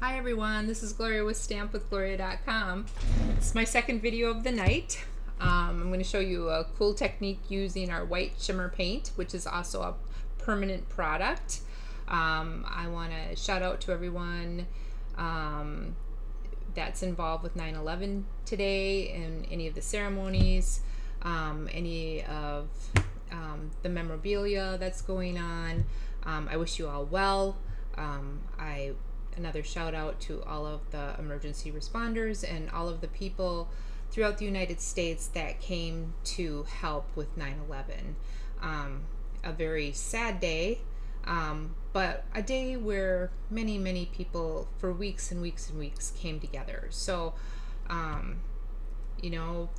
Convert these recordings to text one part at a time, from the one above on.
Hi everyone, this is Gloria with stampwithgloria.com. This is my second video of the night. I'm going to show you a cool technique using our white shimmer paint, which is also a permanent product. I want to shout out to everyone that's involved with 9/11 today and any of the ceremonies, any of the memorabilia that's going on. I wish you all well. Another shout out to all of the emergency responders and all of the people throughout the United States that came to help with 9/11. A very sad day, but a day where many people for weeks and weeks and weeks came together. So,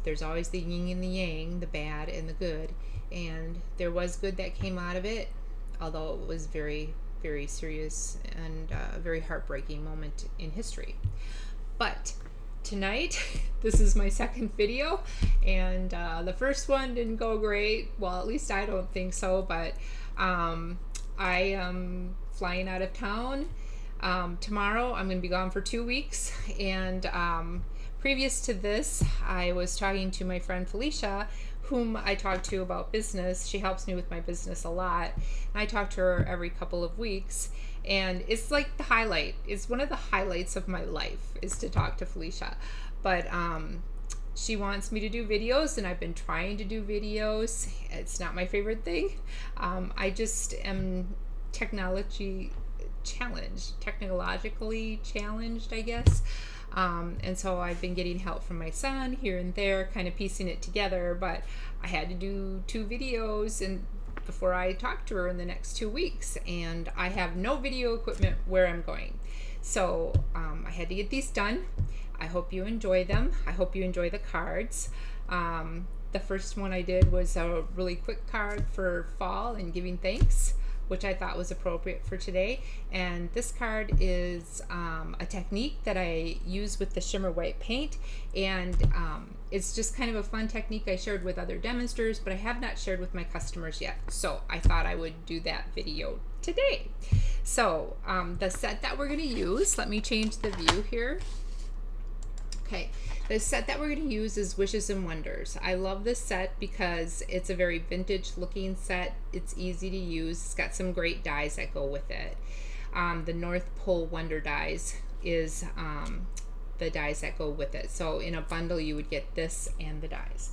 there's always the yin and the yang, the bad and the good, and there was good that came out of it, although it was very serious and a very heartbreaking moment in history. But tonight, this is my second video, and the first one didn't go great. Well, at least I don't think so, but I am flying out of town tomorrow. I'm going to be gone for 2 weeks, and previous to this, I was talking to my friend Felicia, whom I talk to about business. She helps me with my business a lot. I talk to her every couple of weeks, and it's like the highlight. It's one of the highlights of my life is to talk to Felicia. But she wants me to do videos, and I've been trying to do videos. It's not my favorite thing. I just am technologically challenged, I guess. And so I've been getting help from my son here and there, kind of piecing it together, but I had to do 2 videos and before I talk to her in the next 2 weeks, and I have no video equipment where I'm going. So I had to get these done. I hope you enjoy them. I hope you enjoy the cards. The first one I did was a really quick card for fall and giving thanks, which I thought was appropriate for today. And this card is a technique that I use with the shimmer white paint, and it's just kind of a fun technique I shared with other demonstrators, but I have not shared with my customers yet. So I thought I would do that video today. So the set that we're gonna use, let me change the view here. Okay, the set that we're going to use is Wishes and Wonders. I love this set because it's a very vintage looking set. It's easy to use. It's got some great dies that go with it. The North Pole Wonder dies is the dies that go with it. So in a bundle you would get this and the dies.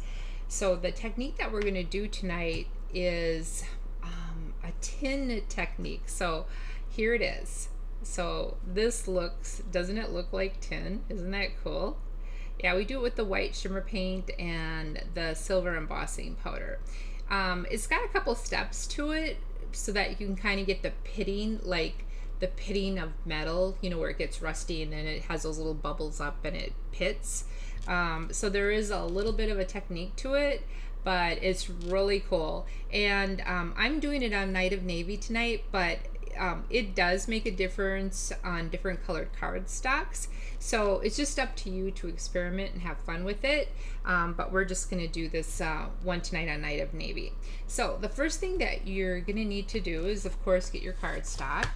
So the technique that we're going to do tonight is a tin technique. So here it is. So this doesn't it look like tin? Isn't that cool? Yeah, we do it with the white shimmer paint and the silver embossing powder. It's got a couple steps to it so that you can kind of get the pitting, like the pitting of metal, where it gets rusty and then it has those little bubbles up and it pits. So there is a little bit of a technique to it, but it's really cool. And I'm doing it on Night of Navy tonight, but it does make a difference on different colored card stocks. So it's just up to you to experiment and have fun with it. But we're just going to do this one tonight on Night of Navy. So the first thing that you're going to need to do is, of course, get your card stock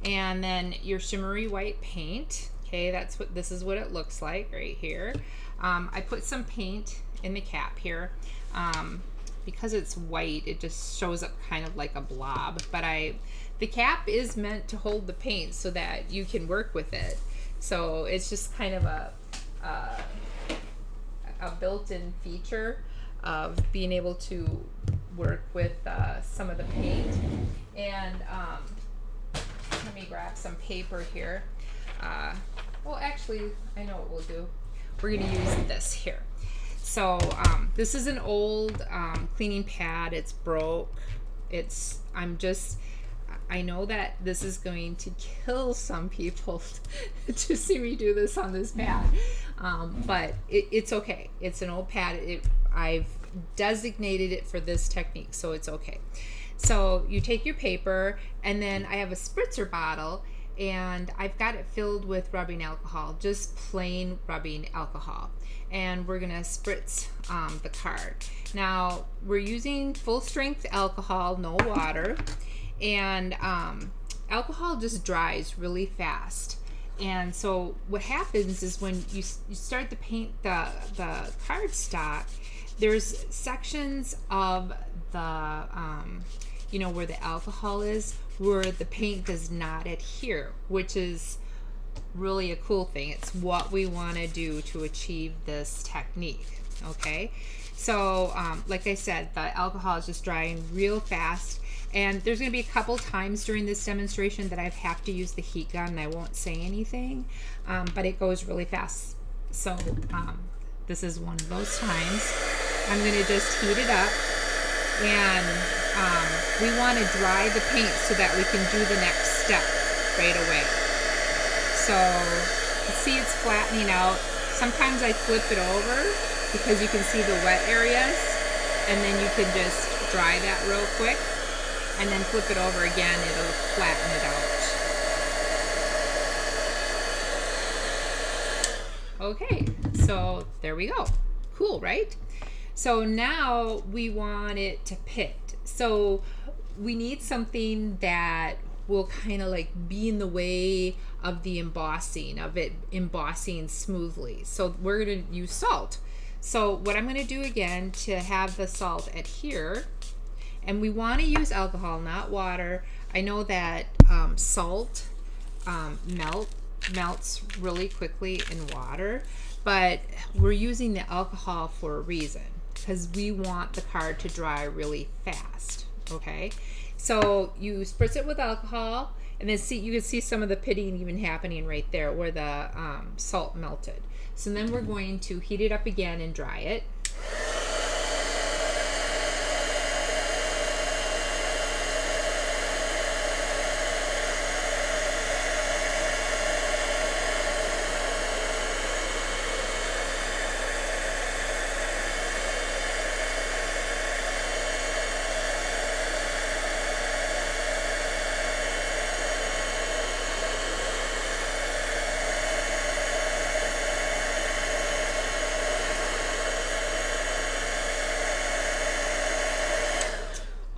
and then your shimmery white paint. Okay, this is what it looks like right here. I put some paint in the cap here. Because it's white, it just shows up kind of like a blob, but the cap is meant to hold the paint so that you can work with it. So it's just kind of a built-in feature of being able to work with some of the paint. And let me grab some paper here. Well, actually, I know what we'll do. We're going to use this here. So this is an old cleaning pad. It's broke. I know that this is going to kill some people to see me do this on this pad, but it's okay. It's an old pad. I've designated it for this technique, so it's okay. So you take your paper, and then I have a spritzer bottle, and I've got it filled with rubbing alcohol, just plain rubbing alcohol. And we're gonna spritz the card. Now we're using full strength alcohol, no water, and alcohol just dries really fast. And so what happens is when you start to paint the cardstock, there's sections of the you know, where the alcohol is, where the paint does not adhere, which is really a cool thing. It's what we want to do to achieve this technique. Okay, so like I said, the alcohol is just drying real fast, and there's going to be a couple times during this demonstration that I have to use the heat gun and I won't say anything, but it goes really fast. So this is one of those times. I'm going to just heat it up, and we want to dry the paint so that we can do the next step right away. So you see it's flattening out. Sometimes I flip it over because you can see the wet areas, and then you can just dry that real quick and then flip it over again. It'll flatten it out. Okay, so there we go. Cool, right? So now we want it to pit. So we need something that will kind of like be in the way of the embossing, of it embossing smoothly. So we're going to use salt. So what I'm going to do again to have the salt adhere, and we want to use alcohol, not water. I know that salt melts really quickly in water, but we're using the alcohol for a reason, because we want the card to dry really fast. Okay, so you spritz it with alcohol, and then you can see some of the pitting even happening right there where the salt melted. So then we're going to heat it up again and dry it.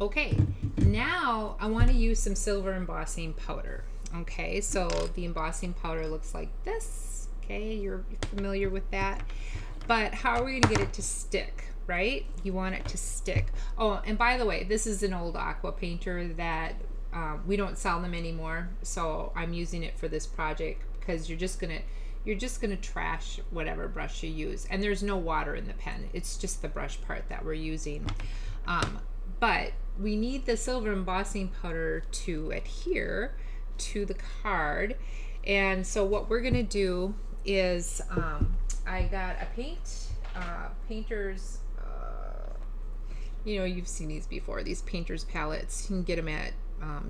Okay, now I want to use some silver embossing powder. Okay, so the embossing powder looks like this. Okay, you're familiar with that. But how are we going to get it to stick, right? You want it to stick. Oh, and by the way, this is an old aqua painter that we don't sell them anymore. So I'm using it for this project because you're just gonna trash whatever brush you use. And there's no water in the pen. It's just the brush part that we're using. But we need the silver embossing powder to adhere to the card. And so what we're gonna do is, I got a painter's, you know, you've seen these before, these painter's palettes. You can get them at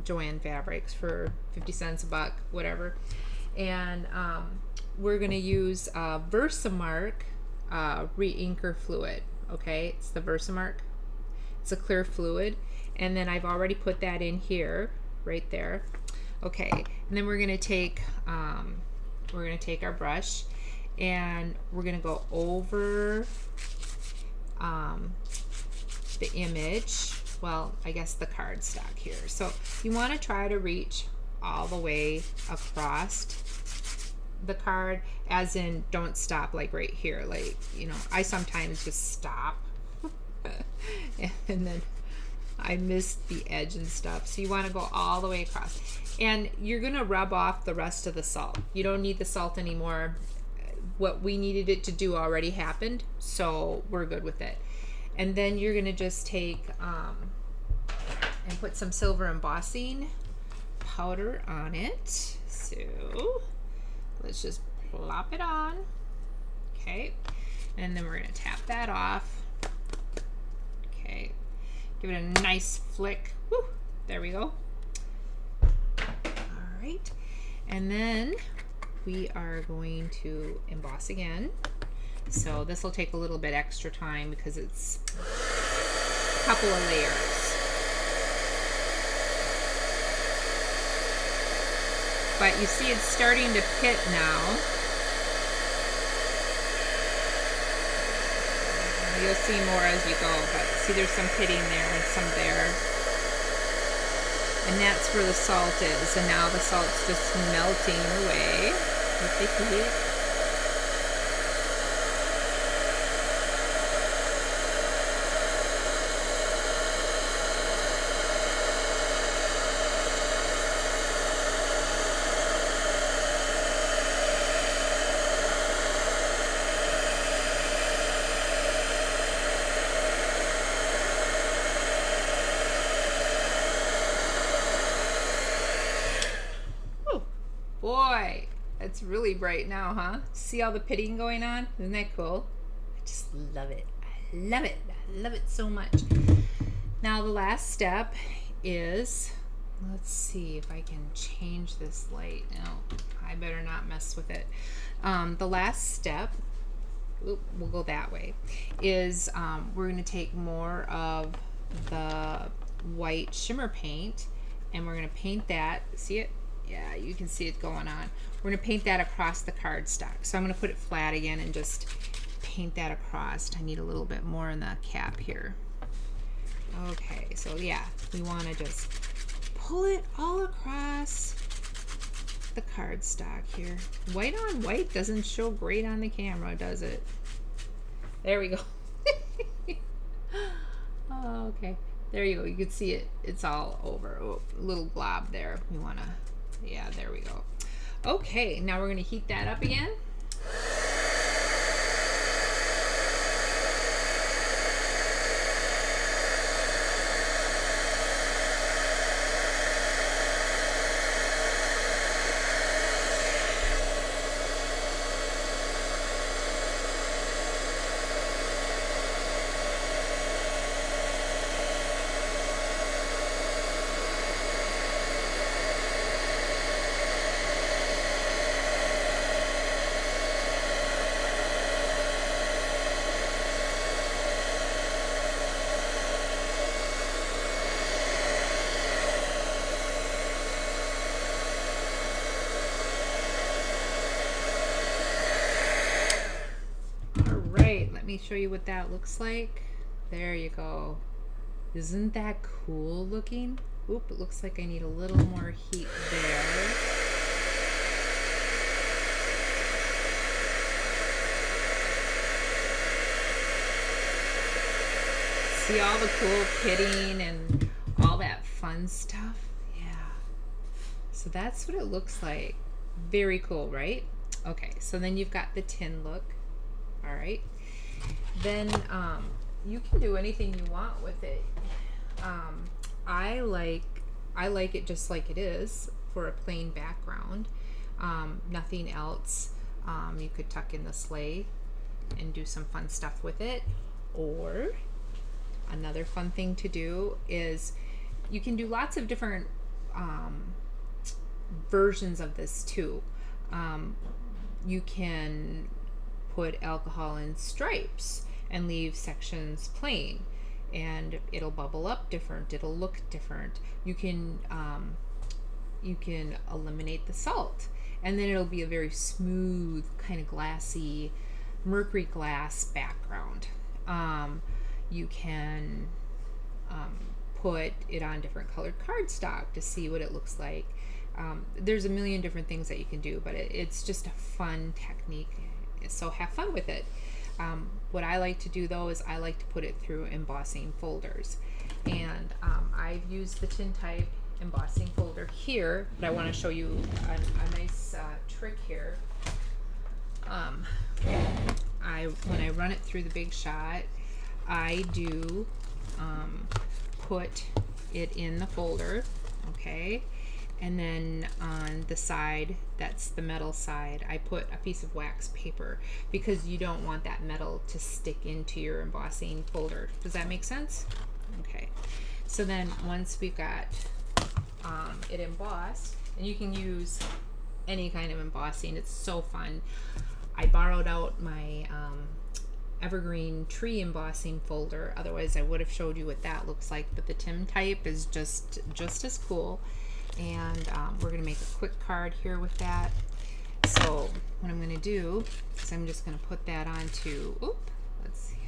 Joann Fabrics for 50 cents a buck, whatever. And we're gonna use Versamark re-inker fluid. Okay, it's the Versamark. It's a clear fluid, and then I've already put that in here, right there. Okay, and then we're gonna take our brush, and we're gonna go over the image. Well, I guess the cardstock here. So you want to try to reach all the way across the card, as in don't stop like right here. Like, you know, I sometimes just stop. And then I missed the edge and stuff. So you want to go all the way across, and you're gonna rub off the rest of the salt. You don't need the salt anymore. What we needed it to do already happened, so we're good with it. And then you're gonna just take and put some silver embossing powder on it. So let's just plop it on. Okay, and then we're gonna tap that off. Okay, give it a nice flick. Woo, there we go. All right, and then we are going to emboss again. So this will take a little bit extra time because it's a couple of layers. But you see it's starting to pit now. You'll see more as you go, but see there's some pitting there and some there. And that's where the salt is. And now the salt's just melting away. Boy, it's really bright now, huh? See all the pitting going on? Isn't that cool? I just love it. I love it. I love it so much. Now the last step is, let's see if I can change this light. No, I better not mess with it. The last step, we'll go that way, is we're going to take more of the white shimmer paint and we're going to paint that. See it? Yeah, you can see it going on. We're going to paint that across the cardstock. So I'm going to put it flat again and just paint that across. I need a little bit more in the cap here. Okay, so yeah, we want to just pull it all across the cardstock here. White on white doesn't show great on the camera, does it? There we go. Oh, okay. There you go. You can see it. It's all over. Oh, a little glob there. We want to... Yeah, there we go. Okay, now we're going to heat that up again. Let me show you what that looks like. There you go. Isn't that cool looking? Oop, it looks like I need a little more heat there. See all the cool pitting and all that fun stuff? Yeah. So that's what it looks like. Very cool, right? Okay, so then you've got the tin look. All right. Then you can do anything you want with it. I like it just like it is for a plain background. Nothing else. You could tuck in the sleigh and do some fun stuff with it. Or another fun thing to do is you can do lots of different versions of this too. You can put alcohol in stripes and leave sections plain, and it'll bubble up different, it'll look different. You can eliminate the salt, and then it'll be a very smooth, kind of glassy mercury glass background. You can put it on different colored cardstock to see what it looks like. There's a million different things that you can do, but it's just a fun technique, so have fun with it. What I like to do though is I like to put it through embossing folders, and I've used the tin type embossing folder here, but I want to show you a nice trick here. When I run it through the Big Shot, I do put it in the folder, okay, and then on the side, that's the metal side, I put a piece of wax paper because you don't want that metal to stick into your embossing folder. Does that make sense? Okay, so then once we've got it embossed, and you can use any kind of embossing, it's so fun. I borrowed out my evergreen tree embossing folder, otherwise I would have showed you what that looks like, but the tin type is just as cool. And we're going to make a quick card here with that. So what I'm going to do is I'm just going to put that onto, let's see,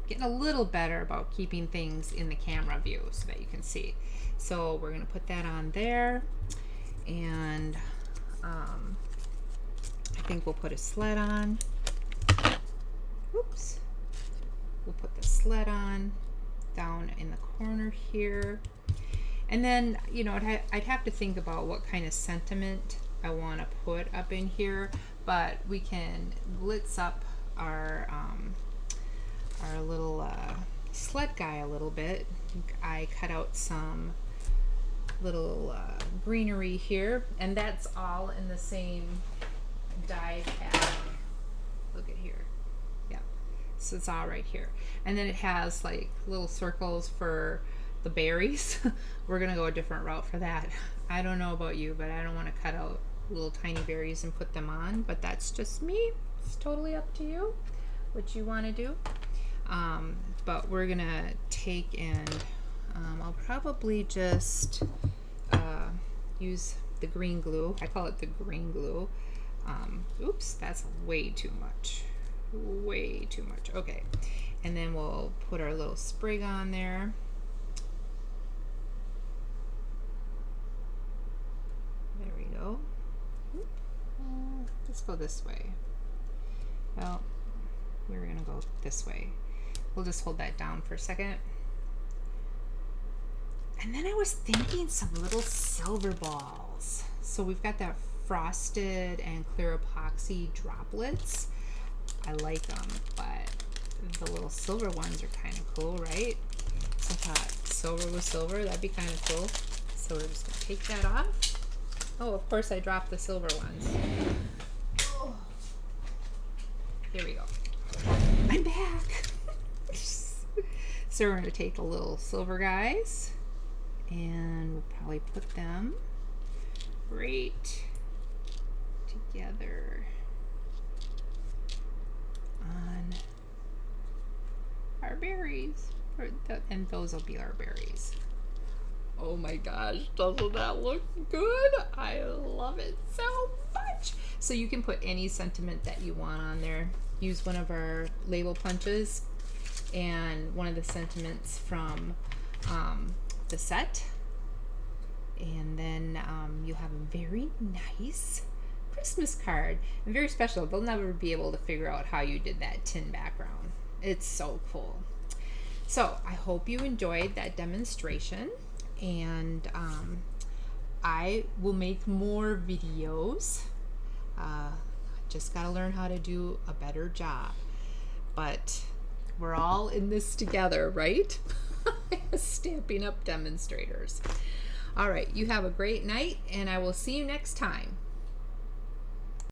getting a little better about keeping things in the camera view so that you can see. So we're going to put that on there, and think we'll put a sled on. Oops. We'll put the sled on down in the corner here. And then, you know, I'd have to think about what kind of sentiment I want to put up in here, but we can glitz up our little sled guy a little bit. I cut out some little greenery here, and that's all in the same die pack. Look at here. Yeah, so it's all right here. And then it has like little circles for the berries. We're gonna go a different route for that. I don't know about you, but I don't want to cut out little tiny berries and put them on, but that's just me. It's totally up to you what you want to do. But we're gonna take and I'll probably just use the green glue. I call it the green glue. Oops, that's way too much. Way too much. Okay, and then we'll put our little sprig on there. There we go. Let's go this way. Well, we're gonna go this way. We'll just hold that down for a second. And then I was thinking some little silver balls. So we've got that frosted and clear epoxy droplets. I like them, but the little silver ones are kind of cool, right? So I thought silver with silver, that'd be kind of cool. So we're just gonna take that off. Oh, of course I dropped the silver ones. Oh. Here we go. I'm back. So we're gonna take the little silver guys and we'll probably put them right together on our berries, and those will be our berries. Oh my gosh, doesn't that look good? I love it so much. So you can put any sentiment that you want on there. Use one of our label punches and one of the sentiments from the set, and then you'll have a very nice Christmas card, and very special. They'll never be able to figure out how you did that tin background. It's so cool. So I hope you enjoyed that demonstration, and I will make more videos. Just gotta learn how to do a better job, but we're all in this together, right? Stamping Up demonstrators. All right, you have a great night, and I will see you next time.